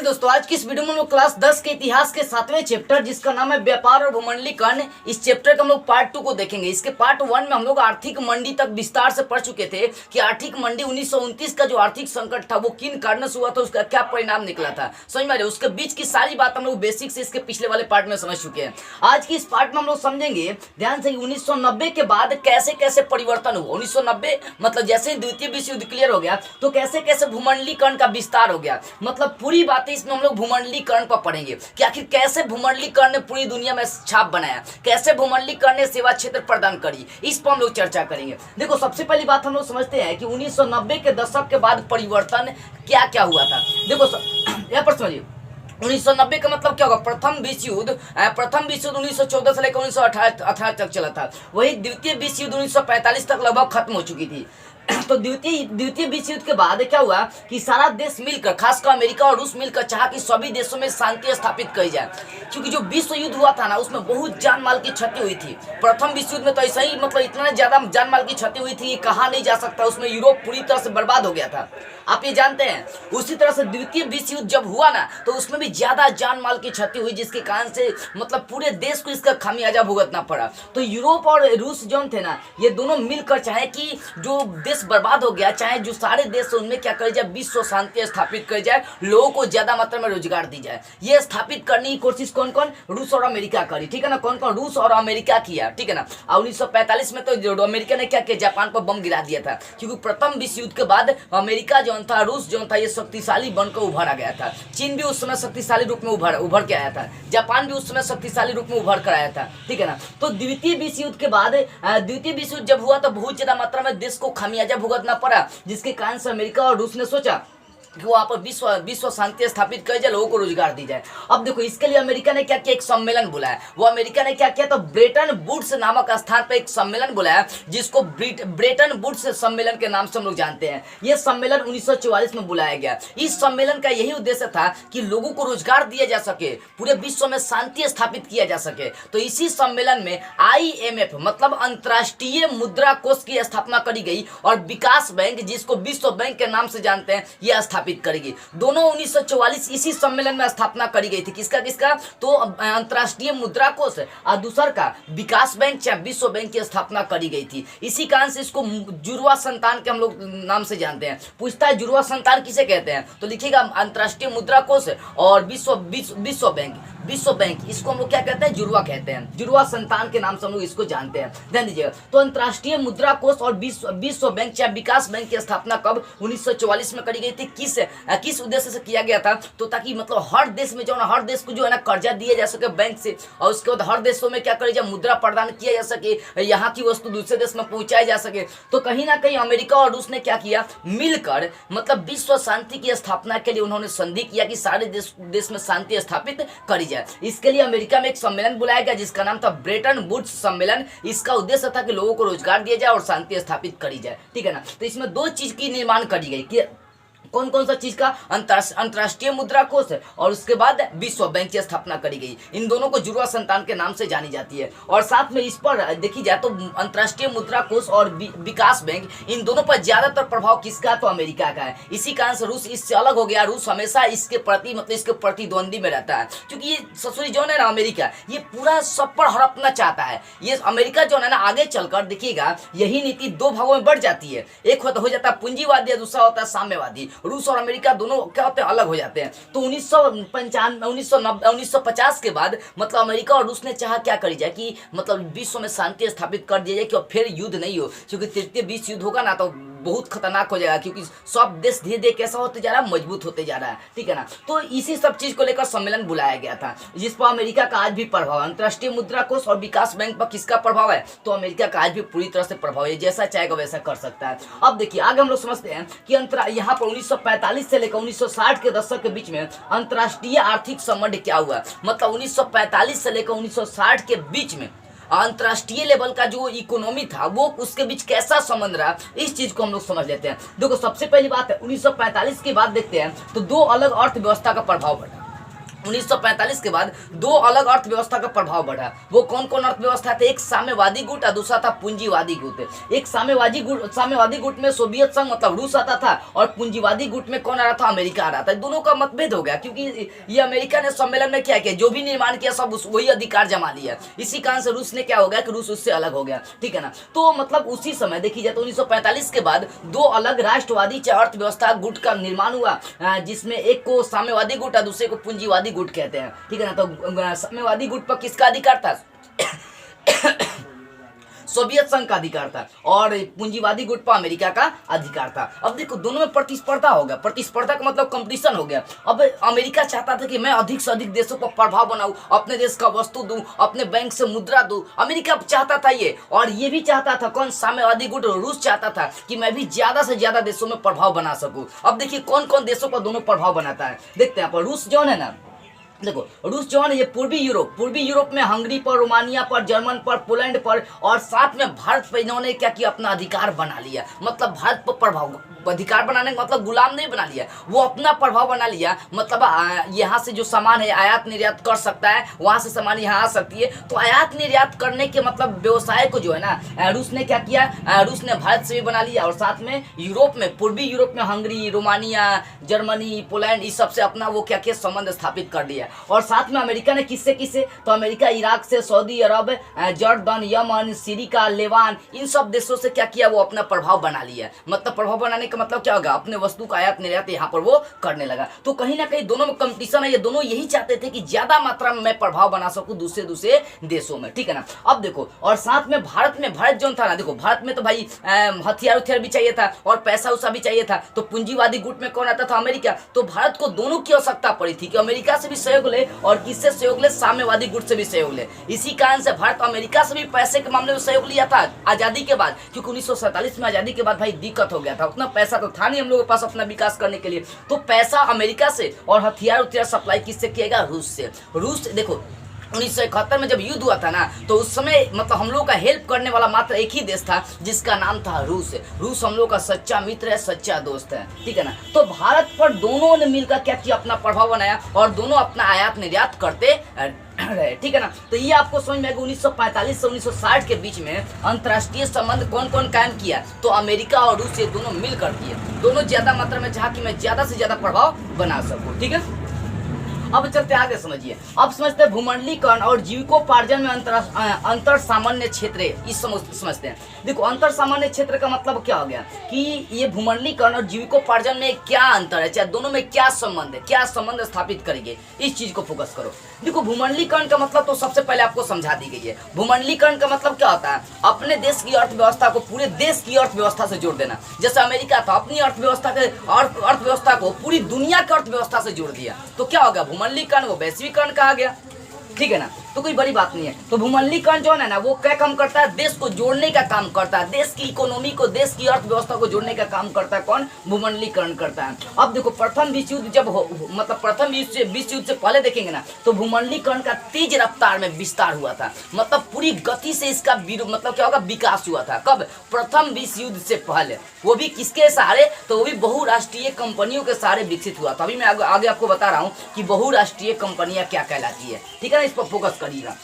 दोस्तों, आज की इस वीडियो में हम लोग क्लास 10 के इतिहास के 7वें चैप्टर जिसका नाम है व्यापार और भूमंडलीकरण, इस चैप्टर का हम लोग पार्ट 2 को देखेंगे। इसके पार्ट 1 में हम लोग आर्थिक मंडी तक विस्तार से पढ़ चुके थे कि आर्थिक मंडी 1929 का जो आर्थिक संकट था वो किन कारणों से हुआ था, उसका क्या परिणाम निकला था, समझ में आ रहे। उसके बीच की सारी बात हम लोग बेसिक से इसके पिछले वाले पार्ट में समझ चुके हैं। आज की इस पार्ट में हम लोग समझेंगे ध्यान से 1990 के बाद कैसे कैसे परिवर्तन हुआ। 1990 मतलब जैसे ही द्वितीय विश्व युद्ध क्लियर हो गया तो कैसे कैसे भूमंडलीकरण का विस्तार हो गया, मतलब पूरी बातें इसमें हम लोग भूमंडलीकरण पर पढ़ेंगे कि आखिर कैसे भूमंडलीकरण ने पूरी दुनिया में छाप बनाया, कैसे भूमंडलीकरण ने सेवा क्षेत्र प्रदान करी, इस पर हम लोग चर्चा करेंगे। देखो, सबसे पहली बात हम लोग समझते हैं कि 1990 के दशक के बाद परिवर्तन क्या क्या हुआ था। देखो यहाँ पर समझिए, 1990 का मतलब क्या होगा। प्रथम विश्व युद्ध 1914 से लेकर 1918 तक चला था। वही द्वितीय विश्व युद्ध 1945 तक लगभग खत्म हो चुकी थी। तो द्वितीय विश्व युद्ध के बाद क्या हुआ कि सारा देश मिलकर, खासकर अमेरिका और रूस मिलकर चाहा कि सभी देशों में शांति स्थापित की जाए, क्योंकि जो विश्व युद्ध हुआ था ना उसमें बहुत जान माल की क्षति हुई थी। प्रथम विश्व युद्ध में तो ऐसा ही, मतलब इतना ज्यादा जान माल की क्षति हुई थी कहा नहीं जा सकता। उसमें यूरोप पूरी तरह से बर्बाद हो गया था, आप ये जानते हैं। उसी तरह से द्वितीय विश्व युद्ध जब हुआ ना तो उसमें भी ज्यादा जान माल की क्षति हुई, जिसके कारण से मतलब पूरे देश को इसका खामियाजा भुगतना पड़ा। तो यूरोप और रूस जो थे ना, ये दोनों मिलकर चाहे कि जो बर्बाद हो गया, चाहे जो सारे देश है उनमें क्या कर जाए, विश्व शांति स्थापित कर जाए, लोगों को ज्यादा मात्रा में रोजगार दी जाए। ये स्थापित करने की कोशिश कौन कौन, रूस और अमेरिका करी, ठीक है ना। कौन कौन, रूस और अमेरिका किया, ठीक है ना। और 1945 में तो अमेरिका ने क्या किया, जापान पर बम गिरा दिया था, क्योंकि प्रथम विश्व युद्ध के बाद अमेरिका जो था, रूस जो था, ये शक्तिशाली बनकर उभर आ गया था। चीन भी उस समय शक्तिशाली रूप में उभर के आया था, जापान भी उस समय शक्तिशाली रूप में उभर कर आया था, ठीक है ना। तो द्वितीय विश्व युद्ध के बाद द्वितीय विश्व युद्ध जब हुआ तो बहुत ज्यादा मात्रा में देश को खामियाजा भुगतना पड़ा, जिसके कारण से अमेरिका और रूस ने सोचा कि वहाँ पर विश्व शांति स्थापित कर जाए, लोगों को रोजगार दी जाए। अब देखो, इसके लिए अमेरिका ने क्या किया, एक सम्मेलन बुलाया। वो अमेरिका ने क्या किया, तो ब्रेटन वुड्स नामक स्थान पर एक सम्मेलन बुलाया, जिसको ब्रेटन वुड्स सम्मेलन के नाम से हम लोग जानते हैं। ये सम्मेलन 1944 में बुलाया गया। इस सम्मेलन का यही उद्देश्य था कि लोगों को रोजगार दिया जा सके, पूरे विश्व में शांति स्थापित किया जा सके। तो इसी सम्मेलन में IMF मतलब अंतर्राष्ट्रीय मुद्रा कोष की स्थापना करी गई, और विकास बैंक, जिसको विश्व बैंक के नाम से जानते हैं, यह स्थापित करेगी। दोनों 1944 इसी सम्मेलन में स्थापना करी गई थी। किसका, तो अंतर्राष्ट्रीय मुद्रा कोष और दूसर का विकास बैंक चाहे विश्व बैंक की स्थापना करी गई थी। इसी कारण से इसको जुड़वा संतान के हम लोग नाम से जानते हैं। पूछता है जुड़वा संतान किसे कहते हैं, तो लिखिएगा अंतर्राष्ट्रीय मुद्रा कोष और विश्व बैंक, इसको हम लोग क्या कहते हैं, जुड़वा कहते हैं। जुड़वा संतान के नाम से हम लोग इसको जानते हैं, ध्यान दीजिएगा। तो अंतर्राष्ट्रीय मुद्रा कोष और विश्व बैंक चाहे विकास बैंक की स्थापना कब, 1944 में करी गई थी। किस उद्देश्य से किया गया था, तो ताकि मतलब हर देश में जो ना, हर देश को जो है ना कर्जा दिया जा सके बैंक से, और उसके बाद हर देशों में क्या करे जाए, मुद्रा प्रदान किया जा सके, यहाँ की वस्तु दूसरे देश में पहुंचाई जा सके। तो कहीं ना कहीं अमेरिका और रूस ने क्या किया, मिलकर मतलब विश्व शांति की स्थापना के लिए उन्होंने संधि किया कि सारे देश में शांति स्थापित करी जाए। इसके लिए अमेरिका में एक सम्मेलन बुलाया गया जिसका नाम था ब्रेटन वुड्स सम्मेलन। इसका उद्देश्य था कि लोगों को रोजगार दिया जाए और शांति स्थापित करी जाए, ठीक है ना। तो इसमें दो चीज की निर्माण करी गई कि कौन कौन सा चीज का, अंतर्राष्ट्रीय मुद्रा कोष और उसके बाद विश्व बैंक की स्थापना करी गई। इन दोनों को जुड़वा संतान के नाम से जानी जाती है। और साथ में इस पर देखी जाए तो अंतर्राष्ट्रीय मुद्रा कोष और विकास बैंक, इन दोनों पर ज्यादातर प्रभाव किसका, तो अमेरिका का है। इसी कारण से रूस इससे अलग हो गया। रूस हमेशा इसके प्रति मतलब इसके प्रतिद्वंदी में रहता है, क्योंकि ये ससुरी जो है ना अमेरिका, ये पूरा सब पर हड़पना चाहता है। ये अमेरिका जो है ना आगे चलकर देखिएगा यही नीति दो भागों में बढ़ जाती है। एक हो जाता है पूंजीवादी, दूसरा होता है साम्यवादी। रूस और अमेरिका दोनों क्या होते हैं, अलग हो जाते हैं। तो 1950 के बाद मतलब अमेरिका और रूस ने चाहा क्या करी जाए कि मतलब विश्व में शांति स्थापित कर दिया जाए कि फिर युद्ध नहीं हो, क्योंकि तृतीय विश्व युद्ध होगा ना तो बहुत खतरनाक हो जाएगा, क्योंकि सब देश धीरे धीरे कैसा होते जा रहा है, मजबूत होते जा रहा है, ठीक है ना। तो इसी सब चीज को लेकर सम्मेलन बुलाया गया था, जिस पर अमेरिका का आज भी प्रभाव है। अंतर्राष्ट्रीय मुद्रा कोष और विकास बैंक पर किसका प्रभाव है, तो अमेरिका का आज भी पूरी तरह से प्रभाव है, जैसा चाहेगा वैसा कर सकता है। अब देखिए आगे हम लोग समझते हैं कि यहाँ पर 1945 से लेकर 1960 के दशक के बीच में अंतर्राष्ट्रीय आर्थिक संबंध क्या हुआ, मतलब 1945 से लेकर 1960 के बीच में अंतर्राष्ट्रीय लेवल का जो इकोनॉमी था वो उसके बीच कैसा संबंध रहा, इस चीज को हम लोग समझ लेते हैं। देखो, सबसे पहली बात है 1945 की बात देखते हैं तो दो अलग अर्थव्यवस्था का प्रभाव पड़ा। 1945 के बाद दो अलग अर्थव्यवस्था का प्रभाव बढ़ा। वो कौन कौन अर्थव्यवस्था थे? एक साम्यवादी गुट और दूसरा था पूंजीवादी गुट। एक साम्यवादी गुट में सोवियत संघ मतलब रूस आता था, और पूंजीवादी गुट में कौन आ रहा था? अमेरिका आ रहा था। दोनों का मतभेद हो गया, क्योंकि ये अमेरिका ने सम्मेलन में क्या किया, जो भी निर्माण किया सब वही अधिकार जमा लिया। इसी कारण से रूस ने क्या हो गया कि रूस उससे अलग हो गया, ठीक है ना। तो मतलब उसी समय देखी जाए तो 1945 के बाद दो अलग राष्ट्रवादी अर्थव्यवस्था गुट का निर्माण हुआ, जिसमें एक को साम्यवादी गुट और दूसरे को पूंजीवादी गुट कहते हैं, ठीक है ना। तो साम्यवादी गुट पर किसका अधिकार था? सोवियत संघ का अधिकार था, और पूंजीवादी गुट पर अमेरिका का अधिकार था। अब देखो दोनों में प्रतिस्पर्धा हो गया। प्रतिस्पर्धा का मतलब कंपटीशन हो गया। अब अमेरिका चाहता था कि मैं अधिक से अधिक देशों पर प्रभाव बनाऊं, अपने देश का वस्तु दूं, अपने बैंक से मुद्रा दूं। अमेरिका चाहता था ये, और ये भी चाहता था कौन? साम्यवादी गुट रूस चाहता था कि मैं भी ज्यादा से ज्यादा देशों में प्रभाव बना सकूं। अब देखिए कौन कौन देशों पर दोनों प्रभाव बनाता है, देखते हैं। पर रूस जो है ना, देखो रूस जो है ना, ये पूर्वी यूरोप में हंगरी पर, रोमानिया पर, जर्मन पर, पोलैंड पर, और साथ में भारत पर इन्होंने क्या किया? अपना अधिकार बना लिया। मतलब भारत पर प्रभाव, अधिकार बनाने का मतलब गुलाम नहीं बना लिया, वो अपना प्रभाव बना लिया। मतलब यहाँ से जो सामान है आयात निर्यात कर सकता है, वहाँ से सामान यहाँ आ सकती है। तो आयात निर्यात करने के मतलब व्यवसाय को जो है ना, रूस ने क्या किया? रूस ने भारत से भी बना लिया, और साथ में यूरोप में, पूर्वी यूरोप में हंगरी, रोमानिया, जर्मनी, पोलैंड, इस सबसे अपना वो क्या किया? संबंध स्थापित कर दिया। और साथ में अमेरिका ने किससे? तो अमेरिका इराक से, सऊदी अरब, जॉर्डन, यमन, सीरिया, लेबान, इन सब देशों से क्या किया? वो अपना प्रभाव बना लिया। मतलब प्रभाव बनाने का मतलब क्या होगा? अपने वस्तु का आयात निर्यात यहाँ पर वो करने लगा। तो कहीं ना कहीं दोनों में कंपटीशन है। ये दोनों यही चाहते थे कि ज्यादा मात्रा में मैं प्रभाव बना सकूं दूसरे देशों में, ठीक है ना। अब देखो, और साथ में भारत जो था ना, देखो भारत में तो भाई हथियार भी चाहिए था, और पैसा उसा भी चाहिए था। तो पूंजीवादी गुट में कौन आता था? अमेरिका। तो भारत को दोनों की आवश्यकता पड़ी थी कि अमेरिका से भी सहयोग ले, और किससे सहयोग ले? साम्यवादी गुट से भी सहयोग ले। इसी कारण से भारत अमेरिका से भी पैसे के मामले में सहयोग लिया था आजादी के बाद, क्योंकि 1947 में आजादी के बाद भाई दिक्कत हो गया था, उतना पैसा तो था नहीं हम लोगों के पास अपना विकास करने के लिए। तो पैसा अमेरिका से, और हथियार सप्लाई किससे किएगा? रूस से। रूस देखो 1971 में जब युद्ध हुआ था ना, तो उस समय मतलब हम लोग का हेल्प करने वाला मात्र एक ही देश था, जिसका नाम था रूस। रूस हम लोग का सच्चा मित्र है, सच्चा दोस्त है, ठीक है ना। तो भारत पर दोनों ने मिलकर क्या किया? अपना प्रभाव बनाया, और दोनों अपना आयात निर्यात करते रहे, ठीक है ना। तो ये आपको समझ में आएगा। 1945 से 1960 के बीच में अंतर्राष्ट्रीय संबंध कौन कौन कायम किया? तो अमेरिका और रूस ये दोनों मिलकर किए। दोनों ज्यादा मात्रा में चाहा कि मैं ज्यादा से ज्यादा प्रभाव बना सकूं, ठीक है। अब चलते आगे, समझिए। अब समझते हैं भूमंडलीकरण और जीविकोपार्जन में अंतर सामान्य क्षेत्र, इस समझते हैं। देखो अंतर सामान्य क्षेत्र का मतलब क्या हो गया कि ये भूमंडलीकरण और जीविकोपार्जन में क्या अंतर है, चाहे दोनों में क्या संबंध है, क्या संबंध स्थापित करेंगे, इस चीज को फोकस करो। देखो भूमंडलीकरण का मतलब तो सबसे पहले आपको समझा दी गई है। भूमंडलीकरण का मतलब क्या होता है? अपने देश की अर्थव्यवस्था को पूरे देश की अर्थव्यवस्था से जोड़ देना। जैसे अमेरिका था, अपनी अर्थव्यवस्था को पूरी दुनिया की अर्थव्यवस्था से जोड़ दिया। तो क्या होगा? भूमंडलीकरण वो वैश्वीकरण कहा गया, ठीक है ना। तो कोई बड़ी बात नहीं है। तो भूमंडलीकरण जो है ना, वो क्या काम करता है? देश को जोड़ने का काम करता है, देश की इकोनॉमी को, देश की अर्थव्यवस्था को जोड़ने का काम करता है। कौन? भूमंडलीकरण करता है। अब देखो प्रथम विश्व युद्ध जब मतलब प्रथम विश्व युद्ध से पहले देखेंगे ना, तो भूमंडलीकरण का तेज रफ्तार में विस्तार हुआ था। मतलब पूरी गति से इसका मतलब क्या होगा? विकास हुआ था। कब? प्रथम विश्व युद्ध से पहले। वो भी किसके सहारे? तो वो भी बहुराष्ट्रीय कंपनियों के सहारे विकसित हुआ था। अभी मैं आगे आपको बता रहा हूँ कि बहुराष्ट्रीय कंपनियां क्या कहलाती है, ठीक है ना। इस पर फोकस करिएगा,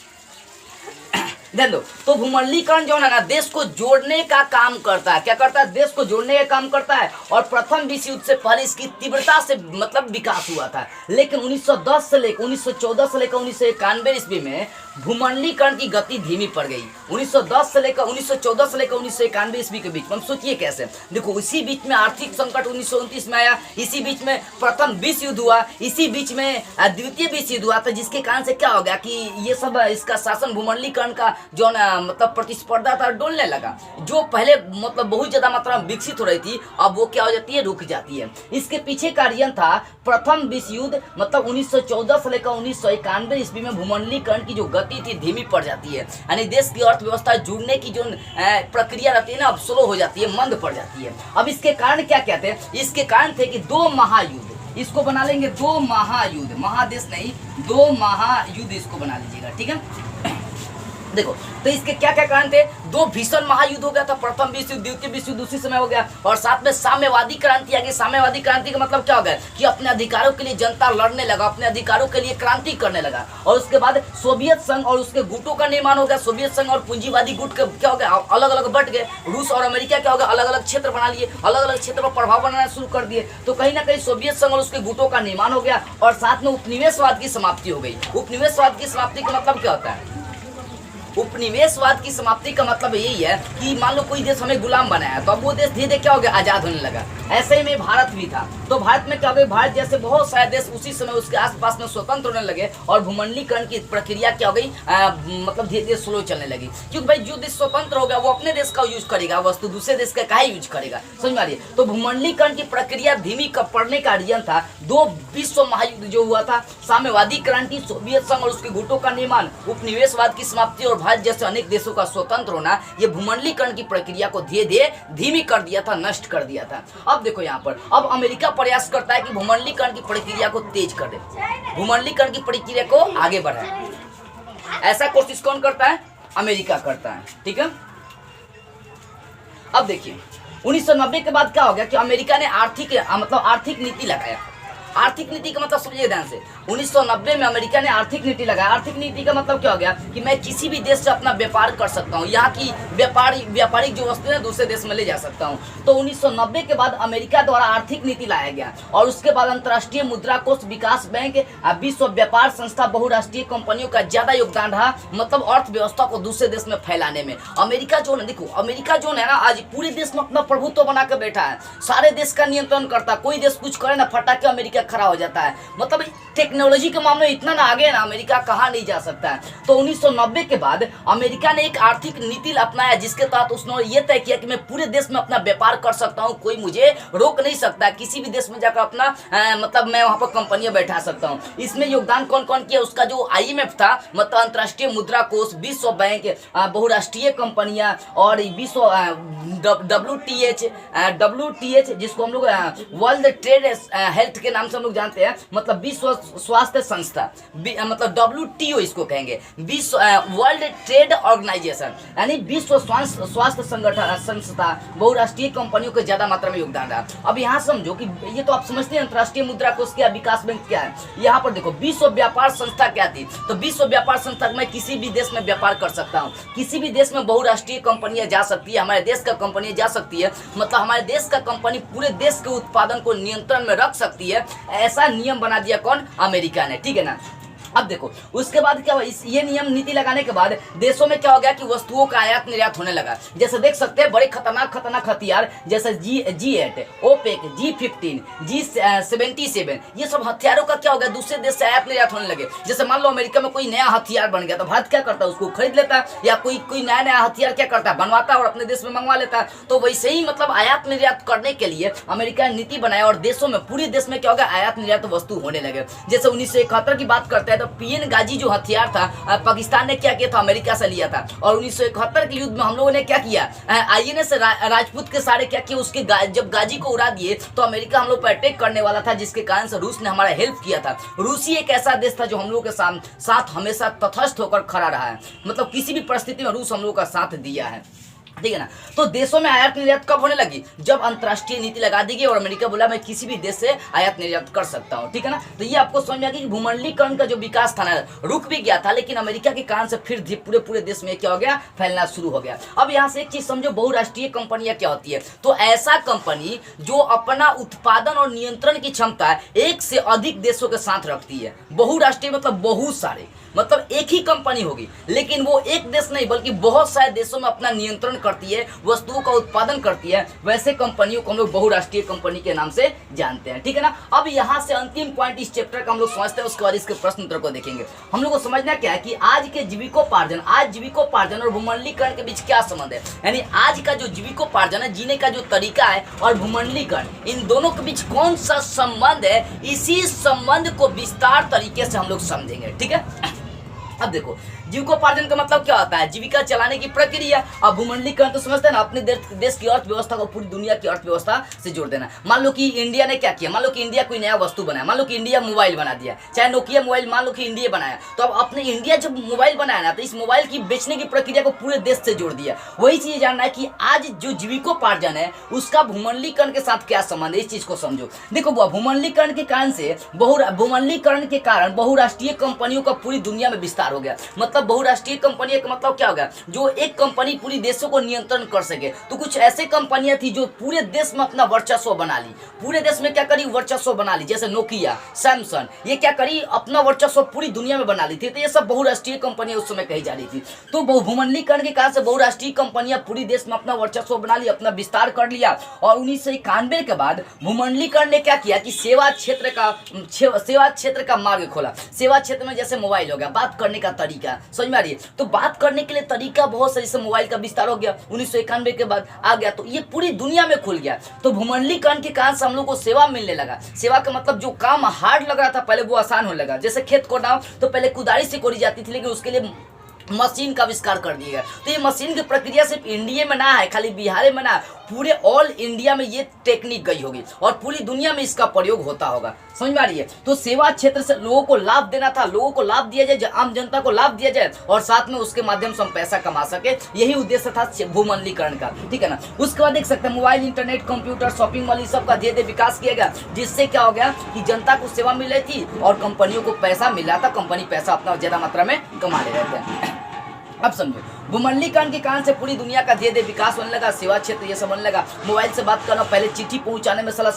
ध्यान दो। तो भूमंडलीकरण जो है ना, देश को जोड़ने का काम करता है। क्या करता है? देश को जोड़ने का काम करता है। और प्रथम विश्व युद्ध से पहले इसकी तीव्रता से मतलब विकास हुआ था। लेकिन 1910 से लेकर 1914 से लेकर 1991 ईस्वी में भूमंडलीकरण की गति धीमी पड़ गई। 1910 से लेकर 1914 से लेकर 1991 ईस्वी के बीच में हम सोचिए कैसे। देखो इसी बीच में आर्थिक संकट 1929 में आया, इसी बीच में प्रथम विश्व युद्ध हुआ, इसी बीच में द्वितीय विश्व युद्ध हुआ था, जिसके कारण से क्या हो गया कि ये सब इसका शासन भूमंडलीकरण का जो ना मतलब प्रतिस्पर्धा था डोलने लगा। जो पहले मतलब बहुत ज्यादा मात्रा में विकसित हो रही थी, अब वो क्या हो जाती है? रुक जाती है। इसके पीछे का रीजन था प्रथम विश्व युद्ध, मतलब 1914 से लेकर 1991 ईस्वी में भूमंडलीकरण की जो गति थी धीमी पड़ जाती है। यानी देश की अर्थव्यवस्था जुड़ने की जो प्रक्रिया रहती है ना, अब स्लो हो जाती है, मंद पड़ जाती है। अब इसके कारण क्या कहते हैं? इसके कारण थे कि दो महायुद्ध, इसको बना लेंगे दो महायुद्ध, महादेश नहीं, दो महायुद्ध इसको बना लीजिएगा, ठीक है। देखो, तो इसके क्या क्या कारण थे? दो भीषण महायुद्ध हो गया था, प्रथम विश्व युद्ध, द्वितीय विश्व युद्ध उसी समय हो गया, और साथ में साम्यवादी क्रांति आ गई। साम्यवादी क्रांति का मतलब क्या हो गया कि अपने अधिकारों के लिए जनता लड़ने लगा, अपने अधिकारों के लिए क्रांति करने लगा। और उसके बाद सोवियत संघ और उसके गुटों का निर्माण हो गया। सोवियत संघ और पूंजीवादी गुट के क्या हो गया, अलग अलग बट गए। रूस और अमेरिका क्या हो गया, अलग अलग क्षेत्र बना लिए, अलग अलग क्षेत्र पर प्रभाव बनाना शुरू कर दिए। तो कहीं ना कहीं सोवियत संघ और उसके गुटों का निर्माण हो गया, और साथ में उपनिवेशवाद की समाप्ति हो गई। उपनिवेशवाद की समाप्ति का मतलब क्या होता है? उपनिवेशवाद की समाप्ति का मतलब यही है कि मान लो कोई देश हमें गुलाम बनाया, तो अब वो देश धीरे धीरे क्या हो गया, आजाद होने लगा। ऐसे ही में भारत भी था। तो भारत में क्या हो गया, भारत जैसे बहुत सारे देश उसी समय उसके आसपास में स्वतंत्र होने लगे, और भूमंडलीकरण की प्रक्रिया क्या हो गई, मतलब धीरे धीरे स्लो चलने लगी। क्योंकि भाई जो देश स्वतंत्र हो गया वो अपने देश का यूज करेगा, वस्तु दूसरे देश का काहे यूज करेगा, समझ में आ रही है? तो भूमंडलीकरण की प्रक्रिया धीमी पड़ने का रीजन था दो विश्व महायुद्ध जो हुआ था, साम्यवादी क्रांति, सोवियत संघ और उसके गुटों का निर्माण, उपनिवेशवाद की समाप्ति और भारत जैसे अनेक देशों का स्वतंत्र होना, ये भूमंडलीकरण की प्रक्रिया को धीरे धीरे धीमी कर दिया था, नष्ट कर दिया था। अब देखो यहाँ पर, अब अमेरिका प्रयास करता है कि भूमंडलीकरण की प्रक्रिया को तेज कर दे, भूमंडलीकरण की प्रक्रिया को आगे बढ़ाए। ऐसा कोशिश कौन करता है? अमेरिका करता है, ठीक है। अब देखिए 1990 के बाद क्या हो गया कि अमेरिका ने आर्थिक नीति लगाया। आर्थिक नीति का मतलब समझिए ध्यान से, 1990 में अमेरिका ने आर्थिक नीति लगाया। आर्थिक नीति का मतलब क्या हो गया कि मैं किसी भी देश से अपना व्यापार कर सकता हूँ, यहाँ की व्यापारिक जो वस्तुएं हैं दूसरे देश में ले जा सकता हूँ। तो 1990 के बाद अमेरिका द्वारा आर्थिक नीति लाया गया, और उसके बाद अंतर्राष्ट्रीय मुद्रा कोष, विकास बैंक, विश्व व्यापार संस्था, बहुराष्ट्रीय कंपनियों का ज्यादा योगदान रहा, मतलब अर्थव्यवस्था को दूसरे देश में फैलाने में। अमेरिका जो है, देखो अमेरिका जो है ना, आज पूरे देश में अपना प्रभुत्व बना कर बैठा है, सारे देश का नियंत्रण करता है। कोई देश कुछ करे ना, फटाके अमेरिका खड़ा हो जाता है। मतलब टेक्नोलॉजी के मामले में इतना ना आगे है ना, अमेरिका कहाँ नहीं जा सकता है। तो 1990 के बाद अमेरिका ने एक आर्थिक नीति अपनाया, जिसके तहत उसने ये तय किया कि मैं पूरे देश में अपना व्यापार कर सकता हूँ, कोई मुझे रोक नहीं सकता। किसी भी देश में जाकर अपना मैं वहां पर कंपनियां बैठा सकता हूँ। इसमें योगदान कौन कौन किया? उसका जो IMF था, मतलब अंतर्राष्ट्रीय मुद्रा कोष, विश्व बैंक, बहुराष्ट्रीय कंपनियां, और विश्व WTH जिसको हम लोग वर्ल्ड ट्रेड हेल्थ के नाम से हम लोग जानते हैं, मतलब विश्व स्वास्थ्य संस्था, मतलब WTO इसको कहेंगे, विश्व वर्ल्ड ट्रेड ऑर्गेनाइजेशन, यानी विश्व स्वास्थ्य संस्था, बहुराष्ट्रीय कंपनियों के ज्यादा मात्रा में योगदान रहा। अब यहाँ समझो कि ये तो आप समझते हैं अंतर्राष्ट्रीय मुद्रा कोष क्या, विकास बैंक क्या है। यहाँ पर देखो विश्व व्यापार संस्था क्या थी, तो विश्व व्यापार संस्था में किसी भी देश में व्यापार कर सकता हूँ, किसी भी देश में बहुराष्ट्रीय कंपनियां जा सकती है, हमारे देश का कंपनी जा सकती है, मतलब हमारे देश का कंपनी पूरे देश के उत्पादन को नियंत्रण में रख सकती है। ऐसा नियम बना दिया कौन? अमेरिका ने, ठीक है ना। अब देखो उसके बाद क्या हुआ, ये नियम नीति लगाने के बाद देशों में क्या हो गया कि वस्तुओं का आयात निर्यात होने लगा। जैसे देख सकते हैं बड़े खतरनाक हथियार, जैसे G8, OPEC, G15, G77, ये सब हथियारों का क्या हो गया, दूसरे देश से आयात निर्यात होने लगे। जैसे मान लो अमेरिका में कोई नया हथियार बन गया, तो भारत क्या करता है, उसको खरीद लेता है, या कोई नया हथियार क्या करता है, बनवाता है और अपने देश में मंगवा लेता है। तो वैसे ही मतलब आयात निर्यात करने के लिए अमेरिका ने नीति बनाया, और देशों में, पूरे देश में क्या हो गया, आयात निर्यात वस्तु होने लगे। जैसे 1971 की बात करते हैं तो PN गाजी जो हथियार था, पाकिस्तान ने क्या किया था, अमेरिका से लिया था। और 1971 के युद्ध में हम लोगों ने क्या किया, INS राजपूत के सारे क्या किया, उसके जब गाजी को उड़ा दिए तो अमेरिका हम लोग पर अटैक करने वाला था, जिसके कारण से रूस ने हमारा हेल्प किया था। रूस ही एक ऐसा देश था जो हम लोग के साथ हमेशा तटस्थ होकर खड़ा रहा है, मतलब किसी भी परिस्थिति में रूस हम लोग का साथ दिया है, ठीक है ना। तो देशों में आयात निर्यात कब होने लगी, जब अंतर्राष्ट्रीय नीति लगा दी गई और अमेरिका बोला मैं किसी भी देश से आयात निर्यात कर सकता हूं, ठीक है ना। तो ये आपको समझ में आ गया कि भूमंडलीकरण का जो विकास था ना, रुक भी गया था, लेकिन अमेरिका के कारण से फिर पूरे देश में क्या हो गया, फैलना शुरू हो गया। अब यहाँ से एक चीज समझो, बहुराष्ट्रीय कंपनियां क्या होती है, तो ऐसा कंपनी जो अपना उत्पादन और नियंत्रण की क्षमता एक से अधिक देशों के साथ रखती है। बहुराष्ट्रीय मतलब बहुत सारे, मतलब एक ही कंपनी होगी, लेकिन वो एक देश नहीं बल्कि बहुत सारे देशों में अपना नियंत्रण करती है, वस्तुओं का उत्पादन करती है। वैसे कंपनियों को हम लोग बहुराष्ट्रीय कंपनी के नाम से जानते हैं, ठीक है ना। अब यहाँ से अंतिम पॉइंट इस चैप्टर का हम लोग समझते हैं, उसके बाद इसके प्रश्न उत्तर को देखेंगे। हम लोग को समझना क्या है कि आज के जीविकोपार्जन और भूमंडलीकरण के बीच क्या संबंध है, यानी आज का जो जीविकोपार्जन है, जीने का जो तरीका है, और भूमंडलीकरण, इन दोनों के बीच कौन सा संबंध है, इसी संबंध को विस्तार तरीके से हम लोग समझेंगे, ठीक है। अब देखो जीविकोपार्जन का मतलब क्या होता है? जीविका चलाने की प्रक्रिया। अब भूमंडलीकरण तो समझते हैं ना, अपने देश की अर्थव्यवस्था को पूरी दुनिया की अर्थव्यवस्था से जोड़ देना। मान लो कि इंडिया ने क्या किया, मान लो कि इंडिया कोई नया वस्तु बनाया, मान लो कि इंडिया मोबाइल बना दिया, चाहे नोकिया मोबाइल मान लो कि इंडिया बनाया, तो अब अपने इंडिया जब मोबाइल बनाया ना, तो इस मोबाइल की बेचने की प्रक्रिया को पूरे देश से जोड़ दिया। वही चीज जानना है कि आज जो जीविकोपार्जन है उसका भूमंडलीकरण के साथ क्या संबंध है, इस चीज को समझो। देखो भूमंडलीकरण के कारण से भूमंडलीकरण के कारण बहुराष्ट्रीय कंपनियों का पूरी दुनिया में विस्तार हो गया। मतलब बहुराष्ट्रीय कंपनी का मतलब क्या हो गया? जो एक कंपनी पूरी देशों को नियंत्रण कर सके। तो कुछ ऐसे कंपनियां थी जो पूरे देश में अपना वर्चस्व बना ली, पूरे देश में क्या करी? वर्चस्व बना ली। जैसे नोकिया, सैमसंग, ये क्या करी? अपना वर्चस्व पूरी दुनिया में बना ली थी। तो ये सब बहुराष्ट्रीय कंपनियां उस समय कही जा रही थी। तो भूमंडलीकरण के कारण से बहुराष्ट्रीय कंपनियां पूरी देश में अपना वर्चस्व बना लिया, अपना विस्तार कर लिया। और 1991 के बाद भूमंडलीकरण ने क्या किया कि सेवा क्षेत्र का मार्ग खोला। सेवा क्षेत्र में जैसे मोबाइल हो गया, बात करने का तरीका, समझ में आ रही है? तो बात करने के लिए तरीका बहुत से, जैसे मोबाइल का विस्तार हो गया 1991 के बाद आ गया, तो ये पूरी दुनिया में खुल गया। तो भूमंडलीकरण के कारण से हम लोग को सेवा मिलने लगा। सेवा का मतलब जो काम हार्ड लग रहा था पहले वो आसान होने लगा। जैसे खेत कोड़ना तो पहले कुदारी से कोड़ी जाती थी, लेकिन उसके लिए मशीन का आविष्कार कर दिया गया। तो ये मशीन की प्रक्रिया सिर्फ इंडिया में ना है, खाली बिहार में ना, पूरे ऑल इंडिया में ये टेक्निक गई होगी और पूरी दुनिया में इसका प्रयोग होता होगा। समझ में आ रही है? तो सेवा क्षेत्र से लोगों को लाभ देना था, लोगों को लाभ दिया जाए, आम जनता को लाभ दिया जाए और साथ में उसके माध्यम से हम पैसा कमा सके, यही उद्देश्य था भूमंडलीकरण का। ठीक है ना? उसके बाद देख सकते हैं mobile, internet, computer, shopping mall, सब का धीरे धीरे विकास किया गया, जिससे क्या हो गया कि जनता को सेवा मिल रही थी और कंपनियों को पैसा मिल रहा था। कंपनी पैसा अपना ज्यादा मात्रा में कमा ले रहे थे। अब समझो, भूमंडलीकरण के कारण से पूरी दुनिया का धीरे धीरे विकास होने लगा, सेवा क्षेत्र ये सब होने लगा। मोबाइल से बात करना, पहले चिट्ठी पहुंचाने में साला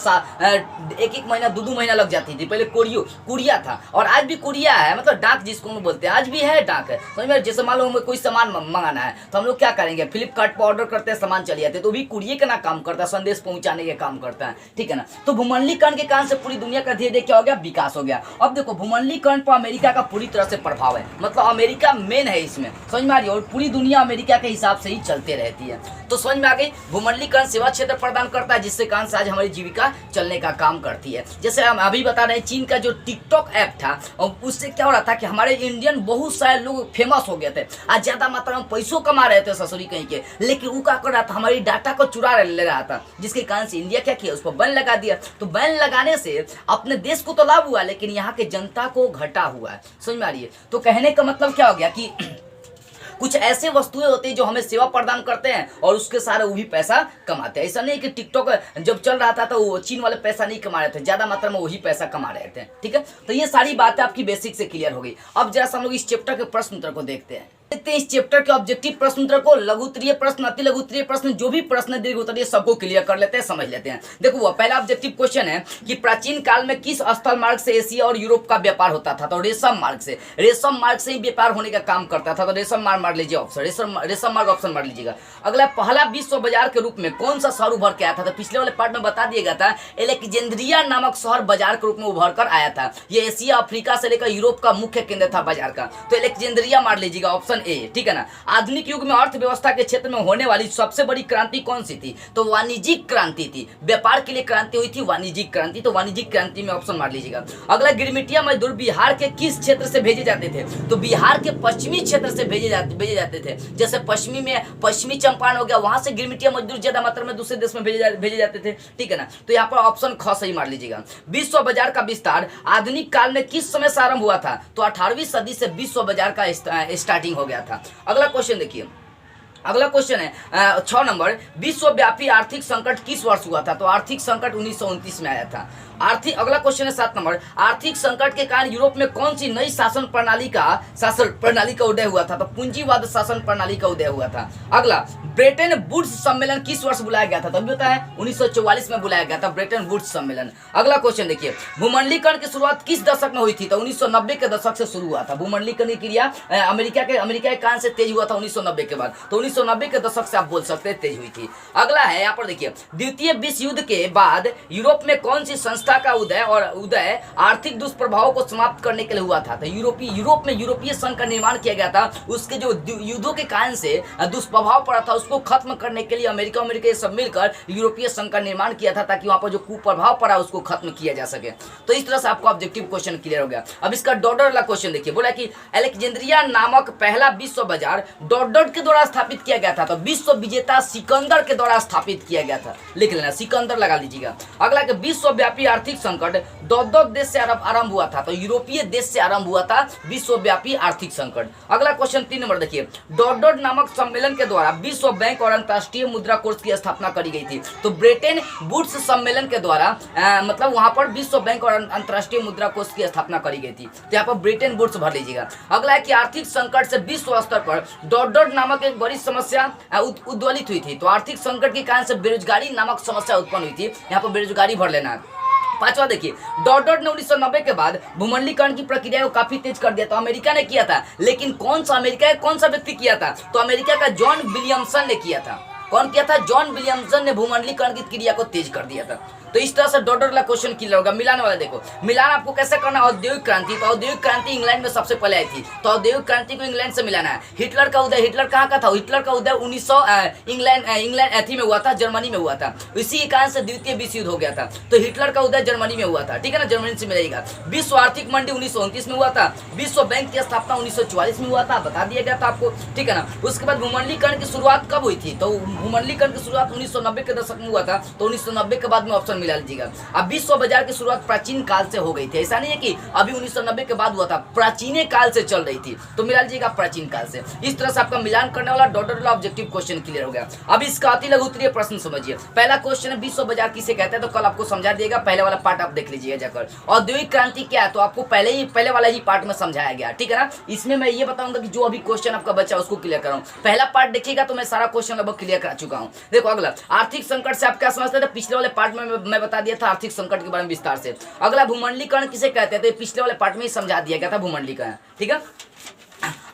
एक महीना 2 महीना लग जाती थी। पहले कुरिया था और आज भी कुरिया है, मतलब डाक जिसको हम बोलते हैं, आज भी है डाक है। समझ में? जैसे मान लो हमें कोई सामान मंगाना है तो हम लोग क्या करेंगे? फ्लिपकार्ट पर ऑर्डर करते हैं, सामान चले जाते हैं, तो भी कुरियर का ना काम करता है, संदेश पहुंचाने का काम करता है। ठीक है ना? तो भूमंडलीकरण के कारण से पूरी दुनिया का धीरे धीरे क्या हो गया? विकास हो गया। अब देखो भूमंडलीकरण पर अमेरिका का पूरी तरह से प्रभाव है, मतलब अमेरिका मेन है इसमें। समझ में आ रही है? और पूरी दुनिया अमेरिका के हिसाब से ही चलते रहती है। तो समझ में आ गई? भूमंडलीकरण सेवा क्षेत्र प्रदान करता है, जिससे कारण से आज हमारी जीविका चलने का काम करती है। जैसे हम अभी बता रहे हैं, चीन का जो टिकटॉक ऐप था, उससे क्या हो रहा था कि हमारे इंडियन बहुत सारे लोग फेमस हो गए थे, आज ज्यादा मात्रा में पैसों कमा रहे थे ससुरी कहीं के, लेकिन वो क्या कर रहा था? हमारी डाटा को चुरा ले रहा था, जिसके कारण से इंडिया क्या किया? उस पर बैन लगा दिया। तो बैन लगाने से अपने देश को तो लाभ हुआ, लेकिन यहाँ के जनता को घाटा हुआ है। समझ में आ रही है? तो कहने का मतलब क्या हो गया कि कुछ ऐसे वस्तुएं होती है जो हमें सेवा प्रदान करते हैं और उसके सारे वो भी पैसा कमाते हैं। ऐसा नहीं कि टिकटॉक जब चल रहा था तो वो चीन वाले पैसा नहीं कमा रहे थे, ज्यादा मात्रा में वही पैसा कमा रहे थे। ठीक है? तो ये सारी बातें आपकी बेसिक से क्लियर हो गई। अब जरा हम लोग इस चैप्टर के प्रश्न उत्तर को देखते हैं। इस चैप्टर के ऑब्जेक्टिव प्रश्न उत्तर को, लघु उत्तरीय प्रश्न, अति लघु उत्तरीय प्रश्न, जो भी प्रश्न दीर्घ उत्तरीय, सबको क्लियर कर लेते हैं, समझ लेते हैं। देखो वो पहला ऑब्जेक्टिव क्वेश्चन है कि प्राचीन काल में किस स्थल मार्ग से एशिया और यूरोप का व्यापार होता था? तो रेशम मार्ग से, रेशम मार्ग से ही व्यापार होने का काम करता था। तो रेशम मार्ग मार लीजिए ऑप्शन, रेशम मार्ग ऑप्शन मार लीजिएगा। अगला, पहला विश्व बाजार के रूप में कौन सा शहर उभर के आया था? तो पिछले वाले पार्ट में बता दिया गया था, एलेक्जेंड्रिया नामक शहर बाजार के रूप में उभर कर आया था। ये एशिया, अफ्रीका से लेकर यूरोप का मुख्य केंद्र था बाजार का। तो एलेक्जेंड्रिया मार लीजिएगा, ऑप्शन ए। ठीक है ना? आधुनिक युग में अर्थव्यवस्था के क्षेत्र में होने वाली सबसे बड़ी क्रांति कौन सी थी? तो वाणिज्यिक क्रांति थी। व्यापार के लिए क्रांति हुई थी, वाणिज्यिक क्रांति। तो वाणिज्यिक क्रांति में ऑप्शन मार लीजिएगा। अगला, गिरमिटिया मजदूर बिहार के किस क्षेत्र से भेजे जाते थे? तो बिहार के पश्चिमी क्षेत्र से भेजे जाते थे। जैसे पश्चिमी चंपारण हो गया, वहां से गिरमिटिया मजदूर ज्यादा मात्रा में दूसरे देश में भेजे जाते थे। ठीक है ना? तो यहाँ पर ऑप्शन ख सही मार लीजिएगा। विश्व बाजार का विस्तार आधुनिक काल में किस समय से आरंभ हुआ था? तो 18वीं सदी से विश्व बाजार का स्टार्टिंग हो गया था। अगला क्वेश्चन देखिए, अगला क्वेश्चन है 6 नंबर, विश्वव्यापी आर्थिक संकट किस वर्ष हुआ था? तो आर्थिक संकट 1929 में आया था। अगला क्वेश्चन है 7 नंबर, आर्थिक संकट के कारण यूरोप में कौन सी नई शासन प्रणाली का उदय हुआ था? तो पूंजीवाद शासन प्रणाली का उदय हुआ था। अगला, ब्रेटन वुड्स सम्मेलन किस वर्ष बुलाया गया था? तो अभी बताया 1944 में बुलाया गया था ब्रेटन वुड्स सम्मेलन। अगला क्वेश्चन देखिए, भूमंडलीकरण की शुरुआत किस दशक में हुई थी? तो 1990 के दशक से शुरू हुआ था। भूमंडलीकरण की क्रिया अमेरिका के कारण से तेज हुआ था 1990 के बाद। तो 1990 के दशक से आप बोल सकते हैं तेज हुई थी। अगला है यहाँ पर देखिए, द्वितीय विश्व युद्ध के बाद यूरोप में कौन सी संस्था व्यवस्था का उदय आर्थिक दुष्प्रभावों को समाप्त करने के लिए हुआ था। तो यूरोप में यूरोपीय संघ का निर्माण किया गया था। उसके जो युद्धों के कारण से दुष्प्रभाव पड़ा था उसको खत्म करने के लिए अमेरिका ये सब मिलकर यूरोपीय संघ का निर्माण किया था, ताकि वहां पर जो कुप्रभाव पड़ा उसको खत्म किया जा सके। तो इस तरह से आपको ऑब्जेक्टिव क्वेश्चन क्लियर हो गया। अब इसका डॉट वाला क्वेश्चन देखिए, बोला कि अलेक्जेंड्रिया नामक पहला विश्व बाजार डॉट के द्वारा स्थापित किया गया था। तो विश्व विजेता सिकंदर के द्वारा स्थापित किया गया था, लिख लेना, सिकंदर लगा लीजिएगा। अगला कि विश्वव्यापी आर्थिक संकट डॉट देश से आरंभ हुआ था। तो यूरोपीय देश से आरंभ हुआ था विश्वव्यापी आर्थिक संकट। अगला क्वेश्चन 3 नंबर देखिए, डॉट नामक सम्मेलन के द्वारा विश्व बैंक और अंतर्राष्ट्रीय मुद्रा कोष की स्थापना करी गई थी। तो ब्रिटेन वुड्स सम्मेलन के द्वारा मतलब वहां पर विश्व बैंक और अंतर्राष्ट्रीय मुद्रा कोष की स्थापना करी गई थी। तो यहाँ पर ब्रिटेन वुड्स भर लीजिएगा। अगला है कि आर्थिक संकट से विश्व स्तर पर डॉट नामक एक बड़ी समस्या उद्वलित हुई थी। तो आर्थिक संकट के कारण से बेरोजगारी नामक समस्या उत्पन्न हुई थी, यहाँ पर बेरोजगारी भर लेना है। पांचवा देखिए, डॉट ने 1990 के बाद भूमंडलीकरण की प्रक्रिया को काफी तेज कर दिया। तो अमेरिका ने किया था, लेकिन कौन सा व्यक्ति किया था? तो अमेरिका का जॉन विलियमसन ने किया था। कौन किया था? जॉन विलियमसन ने भूमंडलीकरण की क्रिया को तेज कर दिया था। तो इस तरह से डॉट वाला क्वेश्चन क्लियर होगा। मिलान वाला देखो, मिलान आपको कैसे करना? औद्योगिक क्रांति। तो औद्योगिक क्रांति इंग्लैंड में सबसे पहले आई थी, तो औद्योगिक क्रांति को इंग्लैंड से मिलाना है। हिटलर का उदय, हिटलर कहाँ का था? हिटलर का उदय 1900 इंग्लैंड में हुआ था, जर्मनी में हुआ था। इसी के कारण से द्वितीय विश्व युद्ध हो गया था। तो हिटलर का उदय जर्मनी में हुआ था, ठीक है ना, जर्मनी से मिलेगा। विश्व आर्थिक मंडी 1929 में हुआ था। विश्व बैंक की स्थापना 1944 में हुआ था, बता दिया गया था आपको, ठीक है ना। उसके बाद भूमंडलीकरण की शुरुआत कब हुई थी? तो भूमंडलीकरण की शुरुआत 1990 के दशक में हुआ था। तो 1990 के बाद में ऑप्शन मिला लीजिएगा। अब विश्व बाजार की शुरुआत प्राचीन काल से हो गई थी, ऐसा नहीं है कि अभी 1990 के बाद हुआ था, प्राचीन काल से चल रही थी। तो मिला लीजिएगा प्राचीन काल से। इस तरह से आपका मिलान करने वाला डॉट वाला ऑब्जेक्टिव क्वेश्चन क्लियर हो गया। अब इसका अति लघु उत्तरीय प्रश्न समझिए। पहला क्वेश्चन है विश्व बाजार किसे कहते हैं? तो कल आपको समझा दिएगा, पहले वाला पार्ट आप देख लीजिएगा जाकर। औद्योगिक क्रांति क्या है? तो आपको पहले वाला ही पार्ट में समझाया गया, ठीक है ना। इसमें मैं ये बताऊंगा कि जो अभी क्वेश्चन आपका बचा उसको क्लियर कराऊं। पहला पार्ट देखिएगा तो मैं सारा क्वेश्चन लगभग क्लियर करा चुका हूं। देखो अगला, आर्थिक संकट से आप क्या समझते थे? पिछले वाले पार्ट में मैं बता दिया था आर्थिक संकट के बारे में विस्तार से। अगला भूमंडलीकरण किसे कहते हैं? तो पिछले वाले पार्ट में ही समझा दिया गया था भूमंडलीकरण, ठीक है।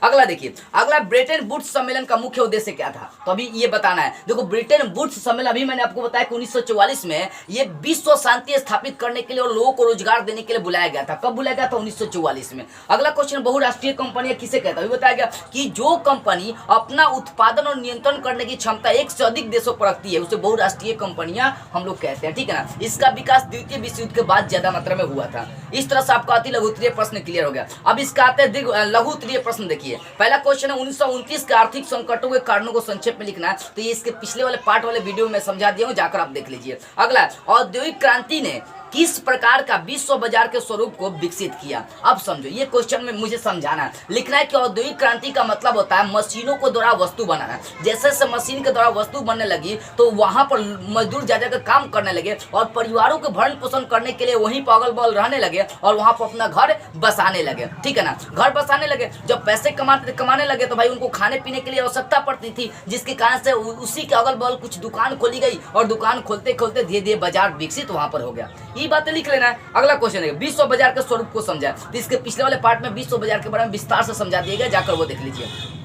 अगला देखिए, अगला ब्रिटेन वुड्स सम्मेलन का मुख्य उद्देश्य क्या था? तो अभी ये बताना है। देखो ब्रिटेन वुड्स सम्मेलन, अभी मैंने आपको बताया कि 1944 में ये विश्व शांति स्थापित करने के लिए और लोगों को रोजगार देने के लिए बुलाया गया था। कब बुलाया गया था? 1944 में। अगला क्वेश्चन, बहुराष्ट्रीय कंपनियां किसे कहता है? अभी बताया गया कि जो कंपनी अपना उत्पादन और नियंत्रण करने की क्षमता एक से अधिक देशों पर रखती है उसे बहुराष्ट्रीय कंपनियां हम लोग कहते हैं, ठीक है ना। इसका विकास द्वितीय विश्व युद्ध के बाद ज्यादा मात्रा में हुआ था। इस तरह से आपका अति लघु उत्तरीय प्रश्न क्लियर हो गया। अब इसका आते हैं लघु उत्तरीय प्रश्न देखिए। पहला क्वेश्चन है 1929 के आर्थिक संकटों के कारणों को संक्षेप में लिखना है। तो ये इसके पिछले वाले पार्ट वाले वीडियो में समझा दिया हूं, जाकर आप देख लीजिए। अगला, औद्योगिक क्रांति ने किस प्रकार का विश्व बाजार के स्वरूप को विकसित किया? अब समझो, ये क्वेश्चन में मुझे समझाना है, लिखना है कि औद्योगिक क्रांति का मतलब होता है मशीनों को द्वारा वस्तु बनाना। जैसे जैसे मशीन के द्वारा वस्तु बनने लगी तो वहां पर मजदूर ज्यादा काम करने लगे और परिवारों के भरण पोषण करने के लिए वहीं पर अगल बगल रहने लगे और वहां पर अपना घर बसाने लगे, ठीक है ना। घर बसाने लगे, जब पैसे कमाने लगे तो भाई उनको खाने पीने के लिए आवश्यकता पड़ती थी, जिसके कारण से उसी के अगल बगल कुछ दुकान खोली गई और दुकान खोलते खोलते धीरे धीरे बाजार विकसित वहां पर हो गया। ये बातें लिख लेना है। अगला क्वेश्चन है विश्व बाजार के स्वरूप को समझा। तो इसके पिछले वाले पार्ट में विश्व बाजार के बारे में विस्तार से समझा दिया गया, जाकर वो देख लीजिए।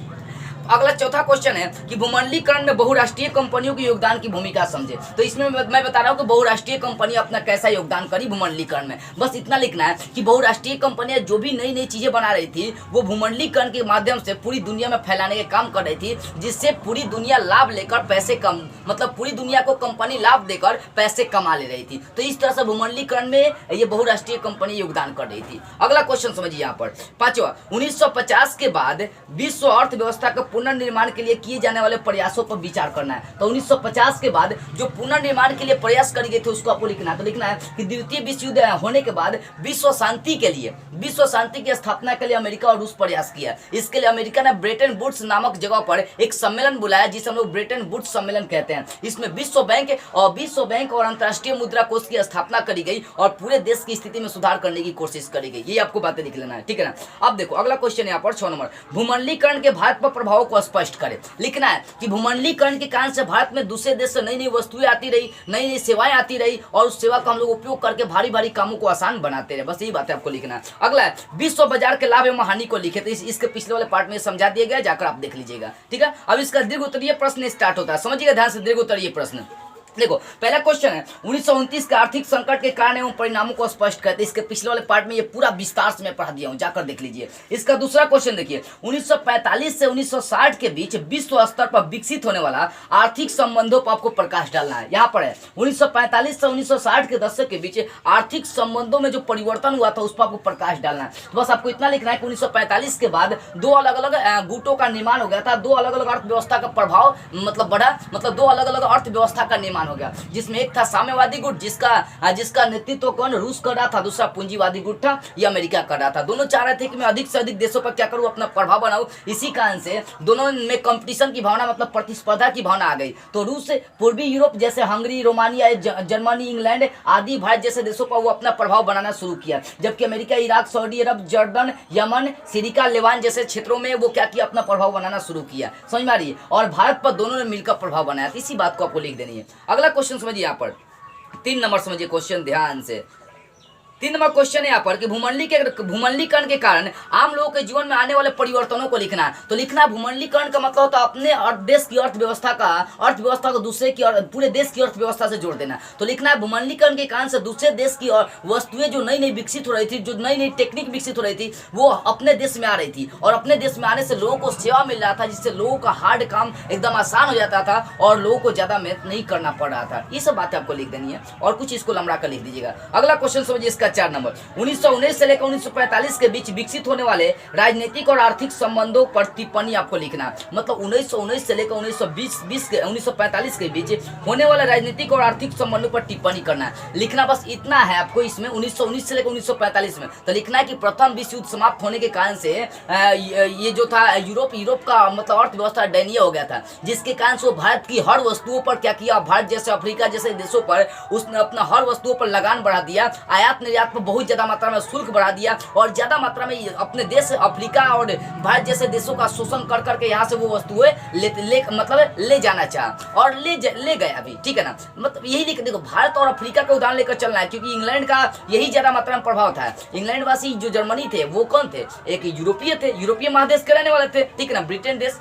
अगला चौथा क्वेश्चन है कि भूमंडलीकरण में बहुराष्ट्रीय कंपनियों के योगदान की भूमिका समझे। तो इसमें मैं बता रहा हूं कि बहुराष्ट्रीय कंपनी अपना कैसा योगदान करी भूमंडलीकरण में। बस इतना लिखना है कि बहुराष्ट्रीय कंपनियां जो भी नई नई चीजें बना रही थी वो भूमंडलीकरण के माध्यम से पूरी दुनिया में फैलाने के काम कर रही थी, जिससे पूरी दुनिया लाभ लेकर पैसे पूरी दुनिया को कंपनी लाभ देकर पैसे कमा ले रही थी। तो इस तरह से भूमंडलीकरण में ये बहुराष्ट्रीय कंपनी योगदान कर रही थी। अगला क्वेश्चन समझिए यहाँ पर पांचवा, 1950 के बाद विश्व अर्थव्यवस्था का पुनर्निर्माण के लिए किए जाने वाले प्रयासों पर विचार करना है। तो 1950 के बाद जो पुनर्निर्माण के लिए प्रयास करी गए थे उसको आपको लिखना है। तो लिखना है कि द्वितीय विश्व युद्ध होने के बाद विश्व शांति की स्थापना के लिए अमेरिका और रूस प्रयास किया। इसके लिए अमेरिका ने ब्रिटेन वुड्स नामक जगह पर एक सम्मेलन बुलाया जिसे हम लोग ब्रिटेन वुड्स सम्मेलन कहते हैं। इसमें विश्व बैंक और अंतर्राष्ट्रीय मुद्रा कोष की स्थापना करी गई और पूरे देश की स्थिति में सुधार करने की कोशिश करी गई। ये आपको बातें लिख लेना है, ठीक है ना। अब देखो अगला क्वेश्चन यहाँ पर 6 नंबर, भूमंडलीकरण के भारत पर प्रभाव को स्पष्ट करें। लिखना है कि भूमंडलीकरण के कारण से भारत में दूसरे देश से नई नई वस्तुएं आती रही, नई नई सेवाएं आती रही और उस सेवा का हम लोग उपयोग करके भारी भारी कामों को आसान बनाते रहे। बस यही बात है आपको लिखना है। अगला है विश्व बाजार के लाभ एवं हानि को लिखे। तो इसके पिछले वाले पार्ट में समझा दिया गया, जाकर आप देख लीजिएगा, ठीक है। अब इसका दीर्घ उत्तरीय प्रश्न स्टार्ट होता है, समझिएगा ध्यान से। दीर्घ उत्तरीय प्रश्न देखो पहला क्वेश्चन है 1929 के आर्थिक संकट के कारण एवं परिणामों को स्पष्ट करते। इसके पिछले वाले पार्ट में ये पूरा विस्तार से मैं पढ़ा दिया हूं, जाकर देख लीजिए। इसका दूसरा क्वेश्चन देखिए 1945 से 1960 के बीच विश्व स्तर पर विकसित होने वाला आर्थिक संबंधों पर आपको प्रकाश डालना है। यहाँ पर है 1945 से 1960 के दशक के बीच आर्थिक संबंधों में जो परिवर्तन हुआ था उस पर आपको प्रकाश डालना है। तो बस आपको इतना लिखना है कि 1945 के बाद दो अलग अलग गुटों का निर्माण हो गया था, दो अलग अलग अर्थव्यवस्था का प्रभाव मतलब बढ़ा, मतलब दो अलग अलग अर्थव्यवस्था का निर्माण हो गया, जिसमें एक था साम्यवादी गुट जिसका नेतृत्व कौन रूस कर रहा था, दूसरा पूंजीवादी गुट था ये अमेरिका कर रहा था। दोनों चाह रहे थे कि मैं अधिक से अधिक देशों पर क्या करूं, अपना प्रभाव बनाऊं। इसी कारण से दोनों में कंपटीशन की भावना मतलब प्रतिस्पर्धा की भावना आ गई। तो रूस पूर्वी यूरोप जैसे हंगरी, रोमानिया, जर्मनी, इंग्लैंड आदि भारत जैसे देशों पर वो अपना प्रभाव बनाना शुरू किया, जबकि अमेरिका, इराक, सऊदी अरब, जॉर्डन, यमन, सीरिया, लेवान जैसे क्षेत्रों में वो क्या किया, अपना प्रभाव बनाना शुरू किया। समझ में आ रही है? और भारत पर दोनों ने मिलकर प्रभाव बनाया। तो इसी बात को आपको लिख देनी है। अगला क्वेश्चन समझिए, यहाँ पर 3 नंबर समझिए क्वेश्चन ध्यान से। 3 नंबर क्वेश्चन है यहाँ पर कि भूमंडलीकरण के कारण आम लोगों के जीवन में आने वाले परिवर्तनों को लिखना है। तो लिखना है भूमंडलीकरण का मतलब होता है अपने देश की अर्थव्यवस्था को दूसरे की और पूरे देश की अर्थव्यवस्था से जोड़ देना। तो लिखना है भूमंडलीकरण के कारण से दूसरे देश की और वस्तुएं जो नई नई विकसित हो रही थी, जो नई नई टेक्निक विकसित हो रही थी, वो अपने देश में आ रही थी और अपने देश में आने से लोगों को सेवा मिल रहा था, जिससे लोगों का हार्ड काम एकदम आसान हो जाता था और लोगों को ज्यादा मेहनत नहीं करना पड़ रहा था। ये सब बातें आपको लिख देनी है और कुछ इसको लंबा कर लिख दीजिएगा। अगला क्वेश्चन समझिए, इसका 4 नंबर 1919 से लेकर 1945 के बीच विकसित होने वाले राजनीतिक और आर्थिक संबंधों पर टिप्पणी आपको लिखना। मतलब 1919 से लेकर 1945 के बीच होने वाले राजनीतिक और आर्थिक संबंधों पर टिप्पणी करना है। लिखना बस इतना है आपको इसमें 1919 से लेकर 1945 में। तो लिखना है कि प्रथम विश्व युद्ध समाप्त होने के कारण से ये जो था यूरोप का मतलब अर्थव्यवस्था दयनीय हो गया था, जिसके कारण से भारत की हर वस्तुओं पर क्या किया, भारत जैसे अफ्रीका जैसे देशों पर उसने अपना हर वस्तुओं पर लगान बढ़ा दिया, आयात निर्यात पर बहुत ज्यादा मात्रा में शुल्क बढ़ा दिया और ज्यादा मात्रा में अपने देश अफ्रीका और भारत जैसे देशों का शोषण कर करके यहाँ से वो वस्तुएं ले जाना चाहा और ले गया भी। ठीक है ना? मतलब यही देखो भारत और अफ्रीका का उदाहरण लेकर चलना है, क्योंकि इंग्लैंड का यही ज्यादा मात्रा में प्रभाव था। इंग्लैंड वासी जो जर्मनी थे वो कौन थे, एक यूरोपीय थे, यूरोपीय महादेश के रहने वाले थे। ठीक है ना? ब्रिटेन देश।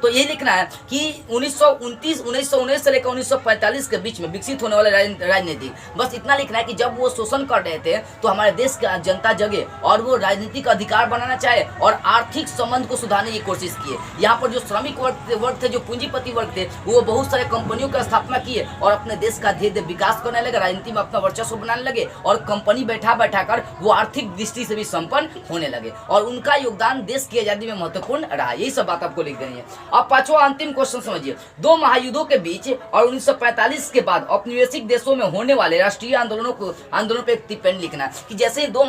तो ये लिखना है कि 1919 से लेकर 1945 के बीच में विकसित होने वाले राजनीति, बस इतना लिखना है कि जब वो शोषण कर रहे थे तो हमारे देश का जनता जगे और वो राजनीतिक अधिकार बनाना चाहे और आर्थिक संबंध को सुधारने की कोशिश किए। यहाँ पर जो श्रमिक वर्ग थे, जो पूंजीपति वर्ग थे, वो बहुत सारे कंपनियों की स्थापना किए और अपने देश का धीरे धीरे विकास करने लगे, राजनीति में अपना वर्चस्व बनाने लगे और कंपनी बैठा कर वो आर्थिक दृष्टि से भी संपन्न होने लगे और उनका योगदान देश की आजादी में महत्वपूर्ण रहा। यही सब बात आपको लिख देनी है। अब पांचवा अंतिम क्वेश्चन समझिए, 2 महायुद्धों के बीच और 1945 के बाद औपनिवेशिक देशों में होने वाले राष्ट्रीय आंदोलनों पर एक टिप्पणी लिखना कि जैसे ही 2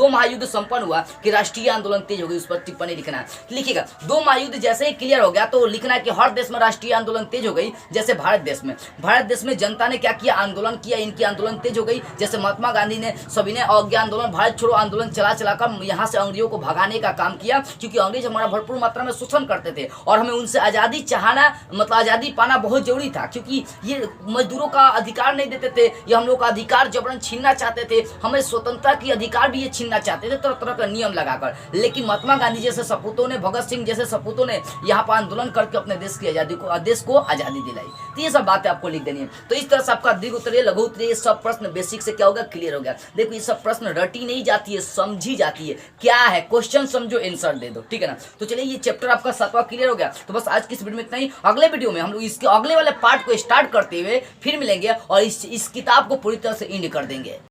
महायुद्ध संपन्न हुआ कि राष्ट्रीय आंदोलन तेज हो गई, उस पर टिप्पणी लिखना। लिखिएगा 2 महायुद्ध जैसे ही क्लियर हो गया तो लिखना है कि हर देश में राष्ट्रीय आंदोलन तेज हो गई। जैसे भारत देश में जनता ने क्या किया, आंदोलन किया, इनकी आंदोलन तेज हो गई। जैसे महात्मा गांधी ने सभी ने अज्ञा आंदोलन, भारत छोड़ो आंदोलन चलाकर यहाँ से अंग्रेजों को भगाने का काम किया, क्योंकि अंग्रेज हमारा भरपूर मात्रा में शोषण करते थे और हमें उनसे आजादी चाहना मतलब आजादी पाना बहुत जरूरी था, क्योंकि ये मजदूरों का अधिकार नहीं देते थे, ये हम लोग का अधिकार जबरन छीनना चाहते थे, हमें स्वतंत्रता की अधिकार भी ये छीनना चाहते थे तरह तरह का नियम लगाकर। लेकिन महात्मा गांधी जैसे सपूतों ने, भगत सिंह जैसे सपूतों ने यहाँ पर आंदोलन करके अपने देश की आजादी को, देश को आजादी दिलाई। तो ये सब बातें आपको लिख देनी है। तो इस तरह से आपका दीर्घ उत्तरीय, लघु उत्तरीय सब प्रश्न बेसिक से क्या होगा, क्लियर हो गया। देखो ये सब प्रश्न रटी नहीं जाती है, समझी जाती है। क्या है क्वेश्चन समझो, आंसर दे दो। ठीक है ना? तो चलिए ये चैप्टर आपका 7वां क्लियर हो गया। तो बस आज की इस वीडियो में इतना ही। अगले वीडियो में हम लोग इसके अगले वाले पार्ट को स्टार्ट करते हुए फिर मिलेंगे और इस किताब को पूरी तरह से एंड कर देंगे।